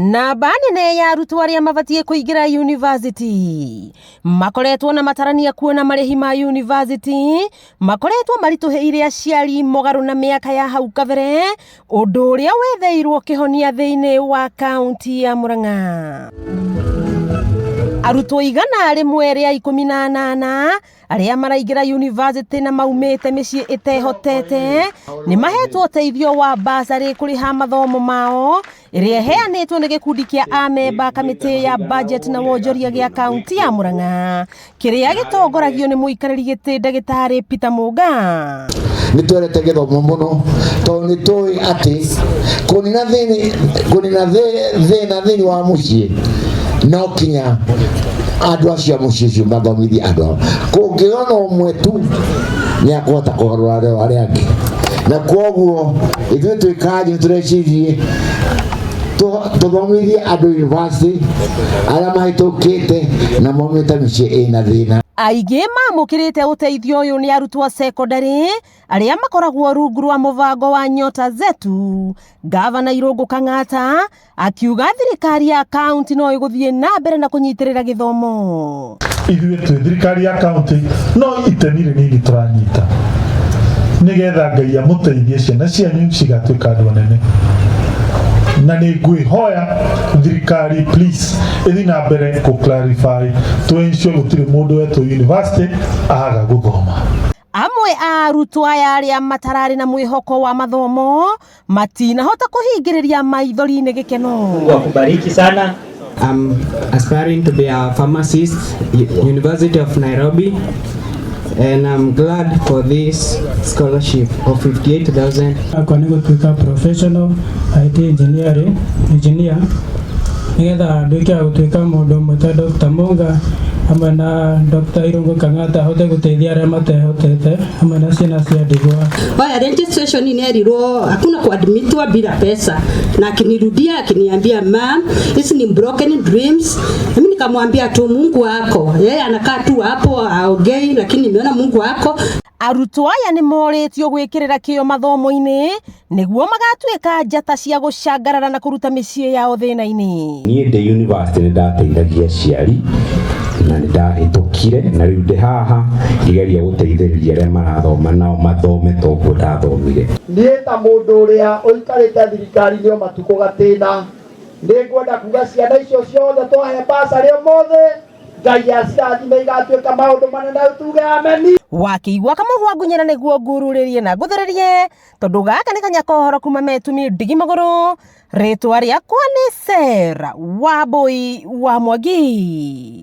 Na banene ya arutwo aria mabatie kuingira university makoretwo na matarania kuona marehi ma university makoretwo marituheire aciari mugaru na miaka ya hau kabere undu uria wetheirwo kihonia thiini wa kaunti ya Murang'a. Arutwo igana rimwe ria 18 aria maraingira university na maumite micii itehotete ni mahetwo teithio wa basari kuriha mathomo mao iria heanitwo ni gikundi kia amemba kamiti ya budget na wonjoria gia kaunti ya Murang'a kiria gitongoragio ni muikariri giti Ndagitari Peter Muga. Nitwerete githomo muno to nitoi ati kunina thini wa mucii no kinya andu acio mucicio mathomithie andu kungiona umwe tu ni akwota kuhorora aria angi na koguo ithuĩ twikaje turecirie tuthomithie andu university aria mahitukite na momite micii ina thina. Aingĩ mamukirite uteithio uyu ni arutwo a secondary aria makoragwo rungu rwa mubango wa Nyota Zetu. Gavana Irungu Kang'ata akiuga thirikari ya kaunti no iguthie na mbere na kunyitirira githomo. Ithuĩ twĩ thirikari ya kaunti no itemi rinini turanyita nigetha Ngai amuteithie ciana cianyu cigatuĩka andũ anene. Na ni ngwihoya thirikari please ithi na mbere ku clarify to ensure gutire mundu wetu university aga guthoma. Amwe a arutwo aya aria matarari na mwihoko wa mathomo matinahota kuhingiriria maithori-ini gikeno. Mungu akubariki sana. I'm aspiring to be a pharmacist, University of Nairobi, and I'm glad for this scholarship of 58,000. Kwa nigo tuika professional IT engineer nigetha nduike gutuika mundu mwita Dr. Muga hamwe na Dr. Irungu Kang'ata hote guteithia aria matehotete hamwe na ciana cia ndigwa. Haya registration ni erirwo hakuna kuadmitwa bila pesa, na akinirudia akiniambia ma'am, hizi ni broken dreams. Mimi nikamwambia tu Mungu wako, yeye anakaa tu hapo aongei, lakini nimeona Mungu wako. Arutwo aya ni moritio gwikirira kio mathomo-ini niguo magatuika njata cia gucangarara na kuruta micii yao thina-ini. Nie ndi university ndateithagia ciari na ndahitũkire na rĩu ndĩ haha ngigeria gũteithĩrĩria arĩa marathoma nao mathome toguo ndathomire. Niĩ ta mũndũ ũrĩa ũikarĩte thirikari-inĩ matukũ gatĩna nĩngwenda kuga ciana icio ciothe twahe basarĩ ũmũthĩ Ngai acirathime igatuĩka maũndũ manene tuge ameni. Wakiigua kamũhwa ngunyĩra nĩguo ngurũrĩrie na nguthĩrĩrie tondũ gaka nĩ kanya kohoro kuma metumi Ndigi Magũrũ. Rĩtwa rĩakwa nĩ Sarah Wambui wa Mwangi.